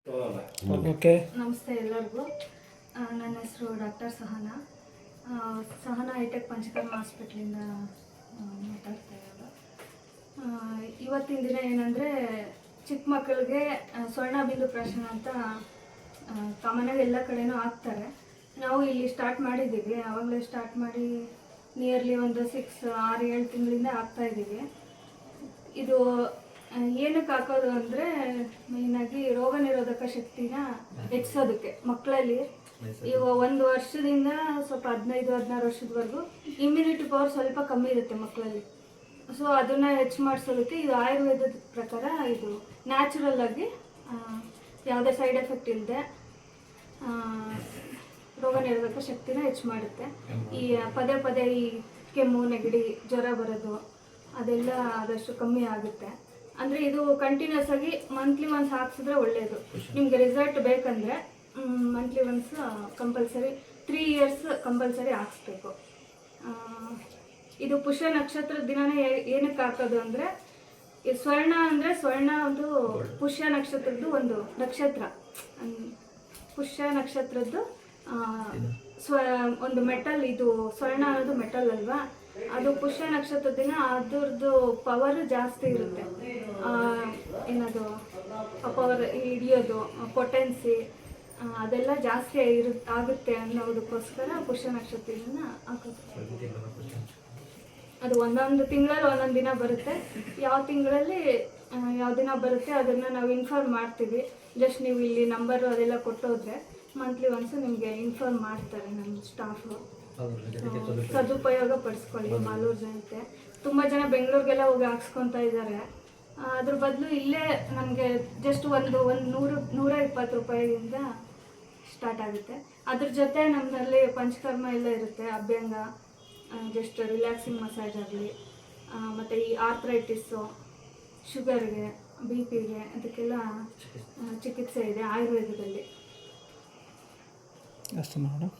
Okay. ನಮಸ್ತೆ ಎಲ್ಲರಿಗೂ. ನನ್ನ ಹೆಸರು ಡಾಕ್ಟರ್ ಸಹನಾ. ಸಹನಾ ಹೈಟೆಕ್ ಪಂಚಕರ್ಮ ಹಾಸ್ಪಿಟ್ಲಿಂದ ಮಾತಾಡ್ತಾ ಇರೋದು. ಇವತ್ತಿನ ದಿನ ಏನಂದರೆ, ಚಿಕ್ಕ ಮಕ್ಕಳಿಗೆ ಸ್ವರ್ಣಬಿಂದು ಪ್ರಾಶನ ಅಂತ ಕಾಮನಾಗಿ ಎಲ್ಲ ಕಡೆನೂ ಹಾಕ್ತಾರೆ. ನಾವು ಇಲ್ಲಿ ಸ್ಟಾರ್ಟ್ ಮಾಡಿದ್ದೀವಿ. ಆವಾಗಲೇ ಸ್ಟಾರ್ಟ್ ಮಾಡಿ ನಿಯರ್ಲಿ ಒಂದು 6-7 ತಿಂಗಳಿಂದ ಹಾಕ್ತಾಯಿದ್ದೀವಿ. ಇದು ಏನಕ್ಕೆ ಹಾಕೋದು ಅಂದರೆ, ಮೇಯ್ನಾಗಿ ರೋಗ ನಿರೋಧಕ ಶಕ್ತಿನ ಹೆಚ್ಚಿಸೋದಕ್ಕೆ. ಮಕ್ಕಳಲ್ಲಿ ಈಗ 1 ವರ್ಷದಿಂದ ಸ್ವಲ್ಪ 15-16 ವರ್ಷದವರೆಗೂ ಇಮ್ಯುನಿಟಿ ಪವರ್ ಸ್ವಲ್ಪ ಕಮ್ಮಿ ಇರುತ್ತೆ ಮಕ್ಕಳಲ್ಲಿ. ಸೊ ಅದನ್ನು ಹೆಚ್ಚು ಮಾಡಿಸೋದಕ್ಕೆ ಇದು ಆಯುರ್ವೇದದ ಪ್ರಕಾರ ಇದು ನ್ಯಾಚುರಲ್ ಆಗಿ ಯಾವುದೇ ಸೈಡ್ ಎಫೆಕ್ಟ್ ಇಲ್ಲದೆ ರೋಗ ನಿರೋಧಕ ಶಕ್ತಿನ ಹೆಚ್ಚು ಮಾಡುತ್ತೆ. ಈ ಪದೇ ಪದೇ ಈ ಕೆಮ್ಮು, ನೆಗಡಿ, ಜ್ವರ ಬರೋದು ಅದೆಲ್ಲ ಆದಷ್ಟು ಕಮ್ಮಿ ಆಗುತ್ತೆ. ಅಂದರೆ ಇದು ಕಂಟಿನ್ಯೂಸ್ ಆಗಿ ಮಂತ್ಲಿ ಒನ್ಸ್ ಹಾಕ್ಸಿದ್ರೆ ಒಳ್ಳೆಯದು. ನಿಮಗೆ ರಿಸಲ್ಟ್ ಬೇಕಂದರೆ monthly once compulsory 3 years compulsory ಹಾಕ್ಸ್ಬೇಕು. ಇದು ಪುಷ್ಯ ನಕ್ಷತ್ರದ ದಿನನೇ ಏನಕ್ಕೆ ಹಾಕೋದು ಅಂದರೆ, ಈ ಸ್ವರ್ಣ ಅಂದರೆ ಸ್ವರ್ಣ ಒಂದು ಪುಷ್ಯ ನಕ್ಷತ್ರದ್ದು ಒಂದು ನಕ್ಷತ್ರ. ಪುಷ್ಯ ನಕ್ಷತ್ರದ್ದು ಒಂದು ಮೆಟಲ್. ಇದು ಸ್ವರ್ಣ ಅನ್ನೋದು ಮೆಟಲ್ ಅಲ್ವಾ, ಅದು ಪುಷ್ಯ ನಕ್ಷತ್ರ ದಿನ ಅದ್ರದ್ದು ಪವರ್ ಜಾಸ್ತಿ ಇರುತ್ತೆ. ಏನದು ಪವರ್ ಹಿಡಿಯೋದು, ಪೊಟೆನ್ಸಿ ಅದೆಲ್ಲ ಜಾಸ್ತಿ ಆಗುತ್ತೆ ಅನ್ನೋದಕ್ಕೋಸ್ಕರ ಪುಷ್ಯ ನಕ್ಷತ್ರದಿಂದ ಹಾಕೋದು. ಅದು ಒಂದೊಂದು ತಿಂಗಳಲ್ಲಿ ಒಂದೊಂದು ದಿನ ಬರುತ್ತೆ. ಯಾವ ತಿಂಗಳಲ್ಲಿ ಯಾವ ದಿನ ಬರುತ್ತೆ ಅದನ್ನು ನಾವು ಇನ್ಫಾರ್ಮ್ ಮಾಡ್ತೀವಿ. ಜಸ್ಟ್ ನೀವು ಇಲ್ಲಿ ನಂಬರು ಅದೆಲ್ಲ ಕೊಟ್ಟೋದ್ರೆ ಮಂತ್ಲಿ ಒನ್ಸ್ ನಿಮಗೆ ಇನ್ಫಾರ್ಮ್ ಮಾಡ್ತಾರೆ ನಮ್ಮ ಸ್ಟಾಫು. ಸದುಪಯೋಗ ಪಡಿಸ್ಕೊಳ್ಳಿ. ಮಾಲೂರು ಜನತೆ ತುಂಬ ಜನ ಬೆಂಗಳೂರಿಗೆಲ್ಲ ಹೋಗಿ ಹಾಕ್ಸ್ಕೊತಾ ಇದ್ದಾರೆ. ಅದ್ರ ಬದಲು ಇಲ್ಲೇ ನಮಗೆ ಜಸ್ಟ್ ಒಂದು 100-120 ರೂಪಾಯಿಯಿಂದ ಸ್ಟಾರ್ಟ್ ಆಗುತ್ತೆ. ಅದ್ರ ಜೊತೆ ನಮ್ಮಲ್ಲಿ ಪಂಚಕರ್ಮ ಎಲ್ಲ ಇರುತ್ತೆ. ಅಭ್ಯಂಗ, ಜಸ್ಟ್ ರಿಲ್ಯಾಕ್ಸಿಂಗ್ ಮಸಾಜ್ ಆಗಲಿ, ಮತ್ತು ಈ ಆರ್ಥ್ರೈಟಿಸ್ಸು, ಶುಗರ್ಗೆ, BP-ಗೆ ಅದಕ್ಕೆಲ್ಲ ಚಿಕಿತ್ಸೆ ಇದೆ ಆಯುರ್ವೇದದಲ್ಲಿ. ಅಷ್ಟು ಮೇಡಮ್.